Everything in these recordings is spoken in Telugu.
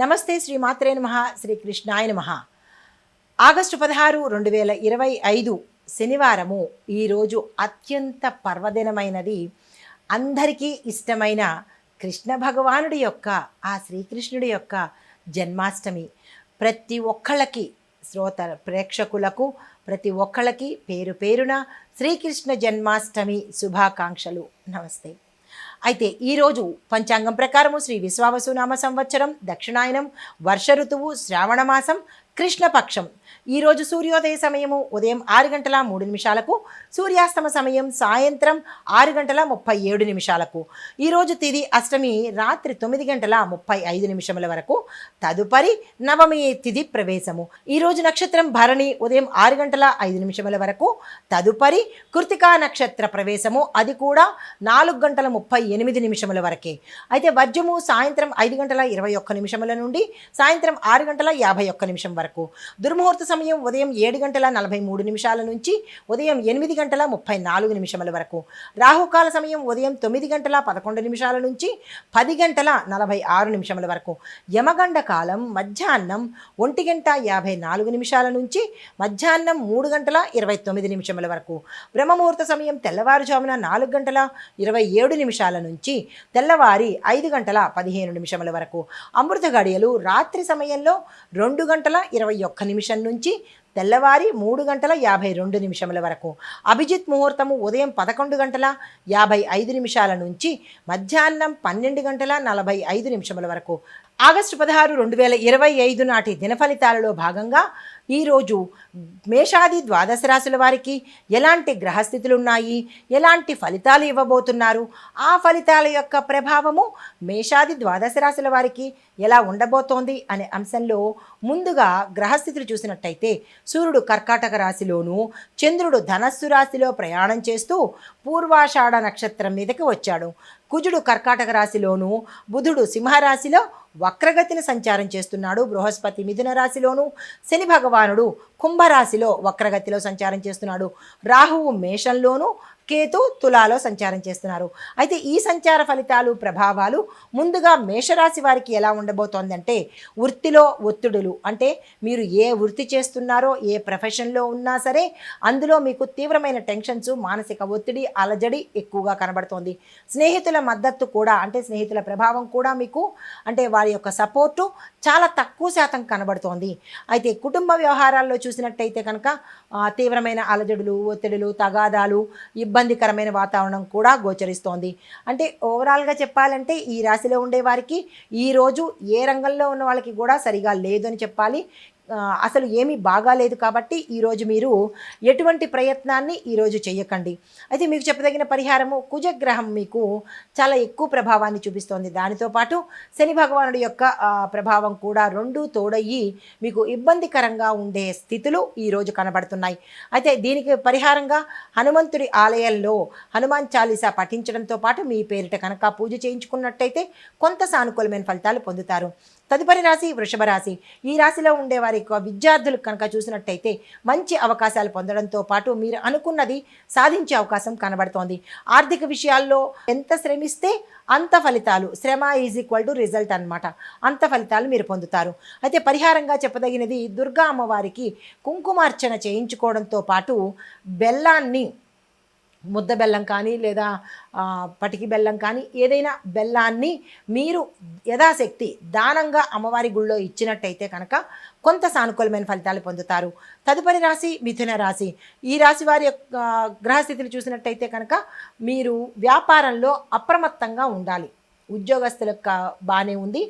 నమస్తే శ్రీ మాత్రే నమః శ్రీ కృష్ణాయ నమః. ఆగస్టు 16, 2025 శనివారము. ఈరోజు అత్యంత పర్వదినమైనది. అందరికీ ఇష్టమైన కృష్ణ భగవానుడి యొక్క ఆ శ్రీకృష్ణుడి యొక్క జన్మాష్టమి. ప్రతి ఒక్కళ్ళకి ప్రేక్షకులకు ప్రతి ఒక్కళ్ళకి పేరు పేరున శ్రీకృష్ణ జన్మాష్టమి శుభాకాంక్షలు. నమస్తే. అయితే ఈరోజు పంచాంగం ప్రకారము శ్రీ విశ్వావసునామ సంవత్సరం, దక్షిణాయనం, వర్ష ఋతువు, శ్రావణమాసం, కృష్ణపక్షం. ఈరోజు సూర్యోదయ సమయము ఉదయం 6:03, సూర్యాస్తమ సమయం సాయంత్రం 6:37. ఈరోజు తిథి అష్టమి రాత్రి 9:35 వరకు. తదుపరి నవమి తిథి ప్రవేశము. ఈరోజు నక్షత్రం భరణి ఉదయం 6:05 వరకు. తదుపరి కృతికా నక్షత్ర ప్రవేశము, అది కూడా 4:38 వరకే. అయితే వర్జము సాయంత్రం 5:21 నుండి సాయంత్రం 6:51 వరకు. దుర్ముహూర్త సమయం ఉదయం 7:43 నుంచి ఉదయం 8:34 వరకు. రాహుకాల సమయం ఉదయం 9:11 నుంచి 10:46 వరకు. యమగండ కాలం మధ్యాహ్నం 1:54 నుంచి మధ్యాహ్నం 3:29 వరకు. బ్రహ్మముహూర్త సమయం తెల్లవారుజామున 4:27 నుంచి తెల్లవారి 5:15 వరకు. అమృత గడియలు రాత్రి సమయంలో 2:21 నుంచి తెల్లవారి 3:52 వరకు. అభిజిత్ ముహూర్తము ఉదయం 11:55 నుంచి మధ్యాహ్నం 12:45 వరకు. ఆగస్టు 16, 2025 నాటి దిన ఫలితాలలో భాగంగా ఈరోజు మేషాది ద్వాదశ రాశుల వారికి ఎలాంటి గ్రహస్థితులు ఉన్నాయి, ఎలాంటి ఫలితాలు ఇవ్వబోతున్నారు, ఆ ఫలితాల యొక్క ప్రభావము మేషాది ద్వాదశ రాశుల వారికి ఎలా ఉండబోతోంది అనే అంశంలో ముందుగా గ్రహస్థితులు చూసినట్టయితే సూర్యుడు కర్కాటక రాశిలోను, చంద్రుడు ధనస్సు రాశిలో ప్రయాణం చేస్తూ పూర్వాషాఢ నక్షత్రం మీదకి వచ్చాడు. కుజుడు కర్కాటక రాశిలోను, బుధుడు సింహరాశిలో వక్రగతిని సంచారం చేస్తున్నాడు. బృహస్పతి మిథున రాశిలోను, శని భగవానుడు కుంభరాశిలో వక్రగతిలో సంచారం చేస్తున్నాడు. రాహువు మేషంలోను, కేతు తులాలో సంచారం చేస్తున్నారు. అయితే ఈ సంచార ఫలితాలు ప్రభావాలు ముందుగా మేషరాశి వారికి ఎలా ఉండబోతోందంటే, వృత్తిలో ఒత్తిడులు, అంటే మీరు ఏ వృత్తి చేస్తున్నారో, ఏ ప్రొఫెషన్లో ఉన్నా సరే అందులో మీకు తీవ్రమైన టెన్షన్స్, మానసిక ఒత్తిడి, అలజడి ఎక్కువగా కనబడుతోంది. స్నేహితుల మద్దతు కూడా, అంటే స్నేహితుల ప్రభావం కూడా మీకు, అంటే వారి యొక్క సపోర్టు చాలా తక్కువ శాతం కనబడుతోంది. అయితే కుటుంబ వ్యవహారాల్లో చూసినట్టయితే కనుక తీవ్రమైన అలజడులు, ఒత్తిడులు, తగాదాలు, ఇబ్బందికరమైన వాతావరణం కూడా గోచరిస్తోంది. అంటే ఓవరాల్గా చెప్పాలంటే ఈ రాశిలో ఉండే వారికి ఈరోజు ఏ రంగంలో ఉన్న వాళ్ళకి కూడా సరిగా లేదు అని చెప్పాలి. అసలు ఏమీ బాగాలేదు. కాబట్టి ఈరోజు మీరు ఎటువంటి ప్రయత్నాన్ని ఈరోజు చేయకండి. అయితే మీకు చెప్పదగిన పరిహారము, కుజగ్రహం మీకు చాలా ఎక్కువ ప్రభావాన్ని చూపిస్తోంది. దానితో పాటు శని భగవానుడి యొక్క ప్రభావం కూడా రెండూ తోడయ్యి మీకు ఇబ్బందికరంగా ఉండే స్థితులు ఈరోజు కనబడుతున్నాయి. అయితే దీనికి పరిహారంగా హనుమంతుడి ఆలయంలో హనుమాన్ చాలీసా పఠించడంతో పాటు మీ పేరిట కనుక పూజ చేయించుకున్నట్టయితే కొంత సానుకూలమైన ఫలితాలు పొందుతారు. తదుపరి రాశి వృషభ రాశి. ఈ రాశిలో ఉండే వారి విద్యార్థులకు కనుక చూసినట్టయితే మంచి అవకాశాలు పొందడంతో పాటు మీరు అనుకున్నది సాధించే అవకాశం కనబడుతోంది. ఆర్థిక విషయాల్లో ఎంత శ్రమిస్తే అంత ఫలితాలు, శ్రమ ఈజ్ ఈక్వల్ టు రిజల్ట్ అనమాట, అంత ఫలితాలు మీరు పొందుతారు. అయితే పరిహారంగా చెప్పదగినది, దుర్గా అమ్మవారికి కుంకుమార్చన చేయించుకోవడంతో పాటు బెల్లాన్ని, ముద్ద బెల్లం కానీ లేదా పటికి బెల్లం కానీ ఏదైనా బెల్లాన్ని మీరు యథాశక్తి దానంగా అమ్మవారి గుళ్ళో ఇచ్చినట్టయితే కనుక కొంత సానుకూలమైన ఫలితాలు పొందుతారు. తదుపరి రాశి మిథున రాశి. ఈ రాశి వారి యొక్క గ్రహస్థితులు చూసినట్టయితే కనుక మీరు వ్యాపారంలో అప్రమత్తంగా ఉండాలి. ఉద్యోగస్తులకు బాగానే ఉంది.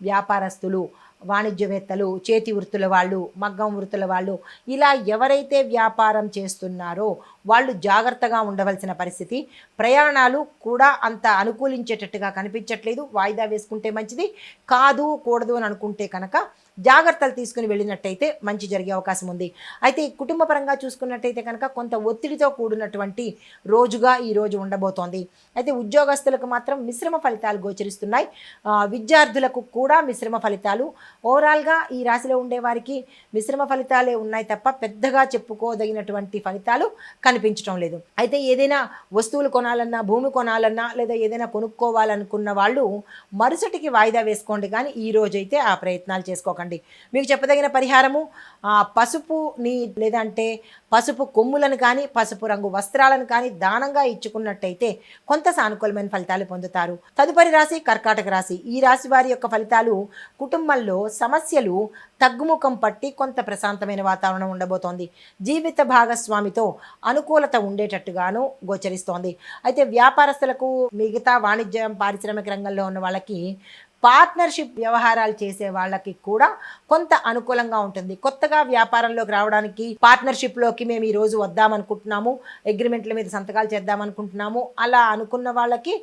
వ్యాపారస్తులు, వాణిజ్యవేత్తలు, చేతి వృత్తుల వాళ్ళు, మగ్గం వృత్తుల వాళ్ళు, ఇలా ఎవరైతే వ్యాపారం చేస్తున్నారో వాళ్ళు జాగ్రత్తగా ఉండవలసిన పరిస్థితి. ప్రయాణాలు కూడా అంత అనుకూలించేటట్టుగా కనిపించట్లేదు. వాయిదా వేసుకుంటే మంచిది, కాదు కూడదు అని అనుకుంటే కనుక జాగ్రత్తలు తీసుకుని వెళ్ళినట్టయితే మంచి జరిగే అవకాశం ఉంది. అయితే కుటుంబ పరంగా చూసుకున్నట్టయితే కనుక కొంత ఒత్తిడితో కూడినటువంటి రోజుగా ఈరోజు ఉండబోతోంది. అయితే ఉద్యోగస్తులకు మాత్రం మిశ్రమ ఫలితాలు గోచరిస్తున్నాయి. విద్యార్థులకు కూడా మిశ్రమ ఫలితాలు. ఓవరాల్గా ఈ రాశిలో ఉండే వారికి మిశ్రమ ఫలితాలే ఉన్నాయి తప్ప పెద్దగా చెప్పుకోదగినటువంటి ఫలితాలు కనిపించడం లేదు. అయితే ఏదైనా వస్తువులు కొనాలన్నా, భూమి కొనాలన్నా, లేదా ఏదైనా కొనుక్కోవాలనుకున్న వాళ్ళు మరుసటికి వాయిదా వేసుకోండి, కానీ ఈ రోజైతే ఆ ప్రయత్నాలు చేసుకోకండి. మీకు చెప్పదగిన పరిహారము పసుపుని లేదంటే పసుపు కొమ్ములను కానీ, పసుపు రంగు వస్త్రాలను కానీ దానంగా ఇచ్చుకున్నట్టయితే కొంత సానుకూలమైన ఫలితాలు పొందుతారు. తదుపరి రాశి కర్కాటక రాశి. ఈ రాశి వారి యొక్క ఫలితాలు కుటుంబంలో సమస్యలు తగ్గుముఖం పట్టి కొంత ప్రశాంతమైన వాతావరణం ఉండబోతోంది. జీవిత భాగస్వామితో అనుకూలత ఉండేటట్టుగాను గోచరిస్తోంది. అయితే వ్యాపారస్తులకు, మిగతా వాణిజ్యం పారిశ్రామిక రంగంలో ఉన్న వాళ్ళకి, పార్ట్నర్షిప్ వ్యవహారాలు చేసే వాళ్ళకి కూడా కొంత అనుకూలంగా ఉంటుంది. కొత్తగా వ్యాపారంలోకి రావడానికి, పార్ట్నర్షిప్లోకి మేము ఈరోజు వద్దామనుకుంటున్నాము, అగ్రిమెంట్ల మీద సంతకాలు చేద్దామనుకుంటున్నాము, అలా అనుకున్న వాళ్ళకి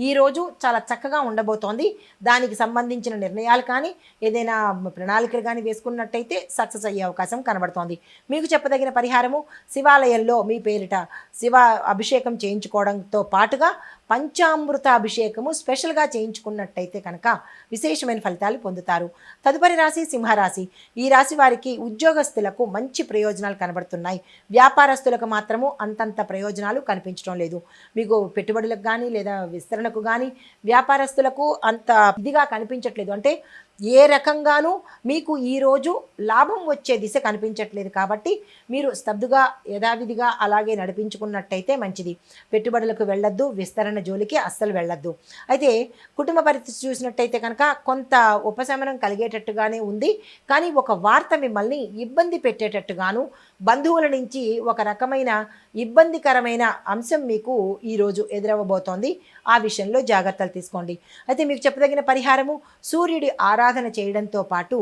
ఈరోజు చాలా చక్కగా ఉండబోతోంది. దానికి సంబంధించిన నిర్ణయాలు కానీ, ఏదైనా ప్రణాళికలు కానీ వేసుకున్నట్టయితే సక్సెస్ అయ్యే అవకాశం కనబడుతోంది. మీకు చెప్పదగిన పరిహారము శివాలయంలో మీ పేరిట శివ అభిషేకం చేయించుకోవడంతో పాటుగా పంచామృత అభిషేకము స్పెషల్గా చేయించుకున్నట్టయితే కనుక విశేషమైన ఫలితాలు పొందుతారు. తదుపరి రాశి సింహరాశి. ఈ రాశి వారికి ఉద్యోగస్తులకు మంచి ప్రయోజనాలు కనబడుతున్నాయి. వ్యాపారస్తులకు మాత్రము అంతంత ప్రయోజనాలు కనిపించడం లేదు. మీకు పెట్టుబడులకు కానీ లేదా విస్తరణకు కానీ వ్యాపారస్తులకు అంత ఇదిగా కనిపించట్లేదు. అంటే ఏ రకంగానూ మీకు ఈరోజు లాభం వచ్చే దిశ కనిపించట్లేదు. కాబట్టి మీరు స్తబ్దుగా యథావిధిగా అలాగే నడిపించుకున్నట్టయితే మంచిది. పెట్టుబడులకు వెళ్ళొద్దు, విస్తరణ జోలికి అస్సలు వెళ్ళొద్దు. అయితే కుటుంబ పరిస్థితి చూసినట్టయితే కనుక కొంత ఉపశమనం కలిగేటట్టుగానే ఉంది. కానీ ఒక వార్త మిమ్మల్ని ఇబ్బంది పెట్టేటట్టుగాను, బంధువుల నుంచి ఒక రకమైన ఇబ్బందికరమైన అంశం మీకు ఈరోజు ఎదురవ్వబోతోంది. ఆ విషయంలో జాగ్రత్తలు తీసుకోండి. అయితే మీకు చెప్పదగిన పరిహారము సూర్యుడి ఆరాధన చేయడంతో పాటు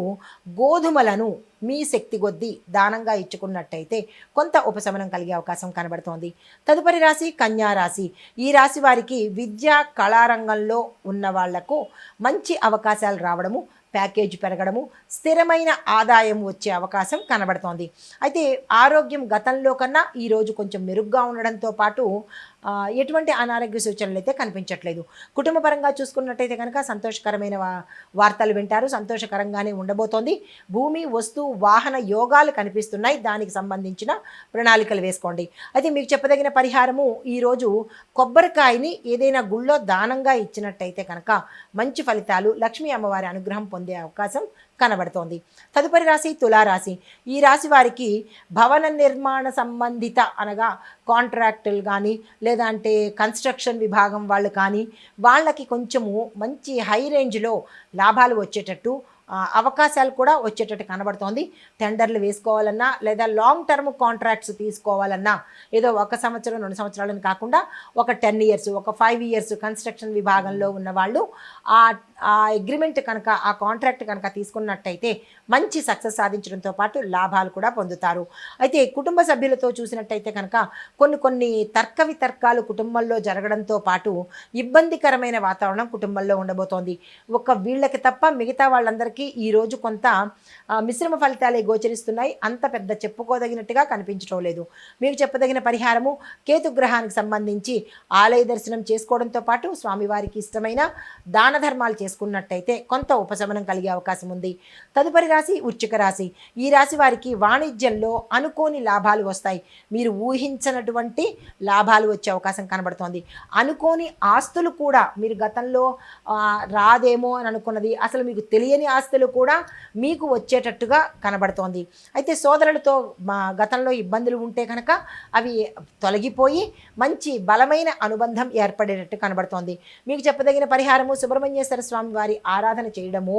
గోధుమలను మీ శక్తి కొద్దీ దానంగా ఇచ్చుకున్నట్టయితే కొంత ఉపశమనం కలిగే అవకాశం కనబడుతోంది. తదుపరి రాశి కన్యా రాశి. ఈ రాశి వారికి విద్యా కళారంగంలో ఉన్న వాళ్లకు మంచి అవకాశాలు రావడము, ప్యాకేజ్ పెరగడము, స్థిరమైన ఆదాయం వచ్చే అవకాశం కనబడుతోంది. అయితే ఆరోగ్యం గతంలో కన్నా ఈరోజు కొంచెం మెరుగ్గా ఉండడంతో పాటు ఎటువంటి అనారోగ్య సూచనలు అయితే కనిపించట్లేదు. కుటుంబ పరంగా చూసుకున్నట్టయితే కనుక సంతోషకరమైన వార్తలు వింటారు. సంతోషకరంగానే ఉండబోతోంది. భూమి, వస్తు, వాహన యోగాలు కనిపిస్తున్నాయి. దానికి సంబంధించిన ప్రణాళికలు వేసుకోండి. అయితే మీకు చెప్పదగిన పరిహారము ఈరోజు కొబ్బరికాయని ఏదైనా గుళ్ళో దానంగా ఇచ్చినట్టయితే కనుక మంచి ఫలితాలు, లక్ష్మీ అమ్మవారి అనుగ్రహం పొందే అవకాశం కనబడుతోంది. తదుపరి రాశి తులారాశి. ఈ రాశి వారికి భవన నిర్మాణ సంబంధిత అనగా కాంట్రాక్టులు కానీ లేదంటే కన్స్ట్రక్షన్ విభాగం వాళ్ళు కానీ వాళ్ళకి కొంచెము మంచి హై రేంజ్లో లాభాలు వచ్చేటట్టు, అవకాశాలు కూడా వచ్చేటట్టు కనబడుతోంది. టెండర్లు వేసుకోవాలన్నా లేదా లాంగ్ టర్మ్ కాంట్రాక్ట్స్ తీసుకోవాలన్నా ఏదో 1 సంవత్సరం 2 సంవత్సరాలని కాకుండా ఒక 10 ఇయర్స్, ఒక 5 ఇయర్స్ కన్స్ట్రక్షన్ విభాగంలో ఉన్న వాళ్ళు ఆ అగ్రిమెంట్ కనుక, ఆ కాంట్రాక్ట్ కనుక తీసుకున్నట్టయితే మంచి సక్సెస్ సాధించడంతో పాటు లాభాలు కూడా పొందుతారు. అయితే కుటుంబ సభ్యులతో చూసినట్టయితే కనుక కొన్ని తర్క వితర్కాలు కుటుంబంలో జరగడంతో పాటు ఇబ్బందికరమైన వాతావరణం కుటుంబంలో ఉండబోతోంది. వీళ్ళకి తప్ప మిగతా వాళ్ళందరికీ ఈరోజు కొంత మిశ్రమ ఫలితాలే గోచరిస్తున్నాయి. అంత పెద్ద చెప్పుకోదగినట్టుగా కనిపించడం లేదు. మీకు చెప్పదగిన పరిహారము కేతుగ్రహానికి సంబంధించి ఆలయ దర్శనం చేసుకోవడంతో పాటు స్వామివారికి ఇష్టమైన దాన ధర్మాలు చేసుకున్నట్టయితే కొంత ఉపశమనం కలిగే అవకాశం ఉంది. తదుపరి రాశి వృశ్చిక రాశి. ఈ రాశి వారికి వాణిజ్యంలో అనుకోని లాభాలు వస్తాయి. మీరు ఊహించినటువంటి లాభాలు వచ్చే అవకాశం కనబడుతోంది. అనుకోని ఆస్తులు కూడా మీరు గతంలో రాదేమో అని అనుకున్నది, అసలు మీకు తెలియని ఆస్తులు కూడా మీకు వచ్చేటట్టుగా కనబడుతోంది. అయితే సోదరులతో గతంలో ఇబ్బందులు ఉంటే కనుక అవి తొలగిపోయి మంచి బలమైన అనుబంధం ఏర్పడేటట్టు కనబడుతోంది. మీకు చెప్పదగిన పరిహారము సుబ్రహ్మణ్యేశ్వర స్వామి వారి ఆరాధన చేయడము,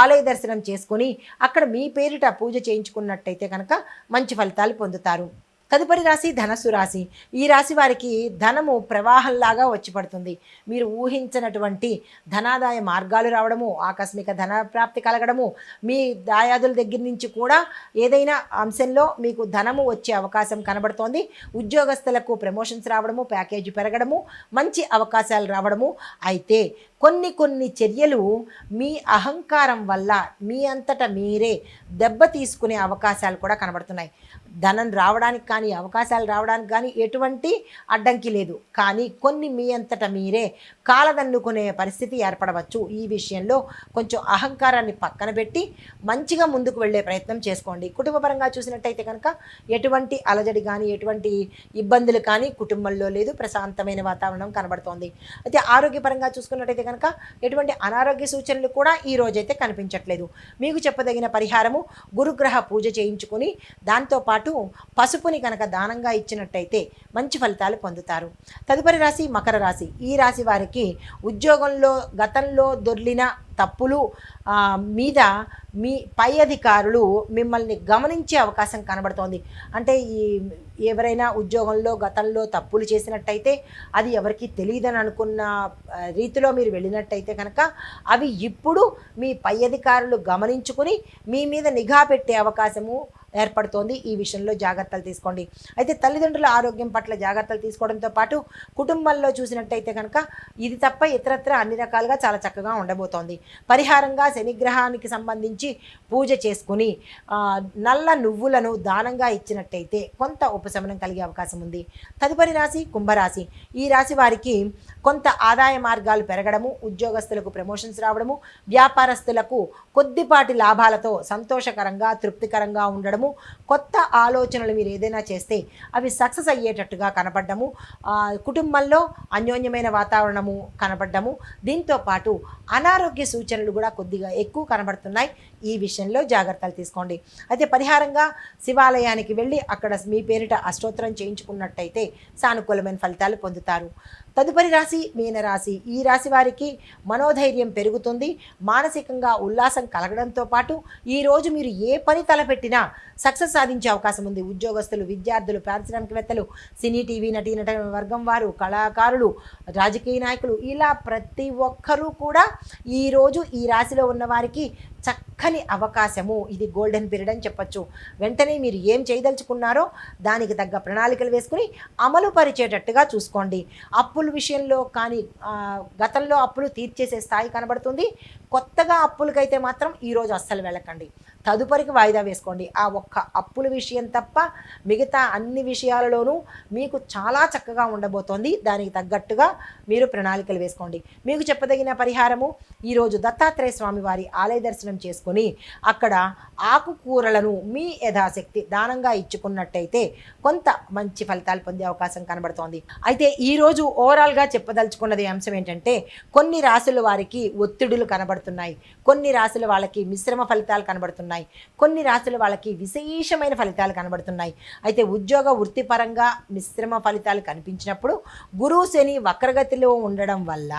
ఆలయ దర్శనం చేసుకుని అక్కడ మీ పేరిట పూజ చేయించుకున్నట్టయితే కనుక మంచి ఫలితాలు పొందుతారు. తదుపరి రాశి ధనస్సు రాశి. ఈ రాశి వారికి ధనము ప్రవాహంలాగా వచ్చి పడుతుంది. మీరు ఊహించినటువంటి ధనాదాయ మార్గాలు రావడము, ఆకస్మిక ధన ప్రాప్తి కలగడము, మీ దాయాదుల దగ్గర నుంచి కూడా ఏదైనా అంశంలో మీకు ధనము వచ్చే అవకాశం కనబడుతోంది. ఉద్యోగస్తులకు ప్రమోషన్స్ రావడము, ప్యాకేజీ పెరగడము, మంచి అవకాశాలు రావడము. అయితే కొన్ని చర్యలు మీ అహంకారం వల్ల మీ అంతటా మీరే దెబ్బ తీసుకునే అవకాశాలు కూడా కనబడుతున్నాయి. ధనం రావడానికి కానీ, అవకాశాలు రావడానికి కానీ ఎటువంటి అడ్డంకి లేదు. కానీ కొన్ని మీ అంతటా మీరే కాలదన్నుకునే పరిస్థితి ఏర్పడవచ్చు. ఈ విషయంలో కొంచెం అహంకారాన్ని పక్కన పెట్టి మంచిగా ముందుకు వెళ్ళే ప్రయత్నం చేసుకోండి. కుటుంబపరంగా చూసినట్టయితే కనుక ఎటువంటి అలజడి కానీ, ఎటువంటి ఇబ్బందులు కానీ కుటుంబంలో లేదు. ప్రశాంతమైన వాతావరణం కనబడుతోంది. అయితే ఆరోగ్యపరంగా చూసుకున్నట్టయితే కనుక ఎటువంటి అనారోగ్య సూచనలు కూడా ఈ రోజైతే కనిపించట్లేదు. మీకు చెప్పదగిన పరిహారము గురుగ్రహ పూజ చేయించుకొని దాంతోపాటు పసుపుని కనుక దానంగా ఇచ్చినట్టయితే మంచి ఫలితాలు పొందుతారు. తదుపరి రాశి మకర రాశి. ఈ రాశి వారికి ఉద్యోగంలో గతంలో దొర్లిన తప్పులు మీద మీ పై అధికారులు మిమ్మల్ని గమనించే అవకాశం కనబడుతోంది. అంటే ఎవరైనా ఉద్యోగంలో గతంలో తప్పులు చేసినట్టయితే అది ఎవరికి తెలియదని అనుకున్న రీతిలో మీరు వెళ్ళినట్టయితే కనుక అవి ఇప్పుడు మీ పై అధికారులు గమనించుకుని మీ మీద నిఘా పెట్టే అవకాశము ఏర్పడుతోంది. ఈ విషయంలో జాగ్రత్తలు తీసుకోండి. అయితే తల్లిదండ్రుల ఆరోగ్యం పట్ల జాగ్రత్తలు తీసుకోవడంతో పాటు కుటుంబంలో చూసినట్టయితే కనుక ఇది తప్ప ఇతరత్ర అన్ని రకాలుగా చాలా చక్కగా ఉండబోతోంది. పరిహారంగా శనిగ్రహానికి సంబంధించి పూజ చేసుకుని నల్ల నువ్వులను దానంగా ఇచ్చినట్టయితే కొంత ఉపశమనం కలిగే అవకాశం ఉంది. తదుపరి రాశి కుంభరాశి. ఈ రాశి వారికి కొంత ఆదాయ మార్గాలు పెరగడము, ఉద్యోగస్తులకు ప్రమోషన్స్ రావడము, వ్యాపారస్తులకు కొద్దిపాటి లాభాలతో సంతోషకరంగా తృప్తికరంగా ఉండడము, కొత్త ఆలోచనలు మీరు ఏదైనా చేస్తే అవి సక్సెస్ అయ్యేటట్టుగా కనపడ్డము, కుటుంబంలో అన్యోన్యమైన వాతావరణము కనపడ్డము, దీంతో పాటు అనారోగ్య సూచనలు కూడా కొద్దిగా ఎక్కువ కనబడుతున్నాయి. ఈ విషయంలో జాగ్రత్తలు తీసుకోండి. అయితే పరిహారంగా శివాలయానికి వెళ్ళి అక్కడ మీ పేరిట అష్టోత్తరం చేయించుకున్నట్టయితే సానుకూలమైన ఫలితాలు పొందుతారు. తదుపరి రాశి మీనరాశి. ఈ రాశి వారికి మనోధైర్యం పెరుగుతుంది, మానసికంగా ఉల్లాసం కలగడంతో పాటు ఈరోజు మీరు ఏ పని తలపెట్టినా సక్సెస్ సాధించే అవకాశం ఉంది. ఉద్యోగస్తులు, విద్యార్థులు, పారిశ్రామికవేత్తలు, సినీ టీవీ నట వర్గం వారు, కళాకారులు, రాజకీయ నాయకులు ఇలా ప్రతి ఒక్కరూ కూడా ఈరోజు ఈ రాశిలో ఉన్న వారికి చక్కని అవకాశము. ఇది గోల్డెన్ పీరియడ్ అని చెప్పచ్చు. వెంటనే మీరు ఏం చేయదలుచుకున్నారో దానికి తగ్గ ప్రణాళికలు వేసుకుని అమలు పరిచేటట్టుగా చూసుకోండి. అప్పుల విషయంలో కానీ గతంలో అప్పులు తీర్చేసే స్థాయి కనబడుతుంది. కొత్తగా అప్పులకైతే మాత్రం ఈరోజు అస్సలు వెళ్ళకండి. తదుపరికి వాయిదా వేసుకోండి. ఆ ఒక్క అప్పుల విషయం తప్ప మిగతా అన్ని విషయాలలోనూ మీకు చాలా చక్కగా ఉండబోతోంది. దానికి తగ్గట్టుగా మీరు ప్రణాళికలు వేసుకోండి. మీకు చెప్పదగిన పరిహారము ఈరోజు దత్తాత్రేయ స్వామి వారి ఆలయ దర్శనం చేసుకొని అక్కడ ఆకుకూరలను మీ యథాశక్తి దానంగా ఇచ్చుకున్నట్టయితే కొంత మంచి ఫలితాలు పొందే అవకాశం కనబడుతోంది. అయితే ఈరోజు ఓవరాల్గా చెప్పదలుచుకున్నది అంశం ఏంటంటే కొన్ని రాశుల వారికి ఒత్తిడులు కనబడుతున్నాయి, కొన్ని రాశుల వాళ్ళకి మిశ్రమ ఫలితాలు కనబడుతున్నాయి, కొన్ని రాశుల వాళ్ళకి విశేషమైన ఫలితాలు కనబడుతున్నాయి. అయితే ఉద్యోగ వృత్తిపరంగా మిశ్రమ ఫలితాలు కనిపించినప్పుడు గురు శని వక్రగతిలో ఉండడం వల్ల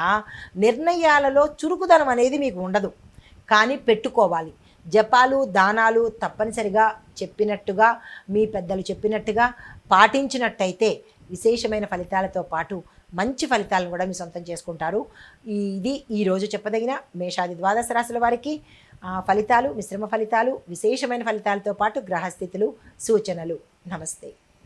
నిర్ణయాలలో చురుకుదనం అనేది మీకు ఉండదు. కానీ పెట్టుకోవాలి. జపాలు దానాలు తప్పనిసరిగా చెప్పినట్టుగా మీ పెద్దలు చెప్పినట్టుగా పాటించినట్టయితే విశేషమైన ఫలితాలతో పాటు మంచి ఫలితాలను కూడా మీ సొంతం చేసుకుంటారు. ఇది ఈరోజు చెప్పదగిన మేషాది ద్వాదశ రాశుల వారికి ఫలితాలు, మిశ్రమ ఫలితాలు, విశేషమైన ఫలితాలతో పాటు గ్రహస్థితులు, సూచనలు. నమస్తే.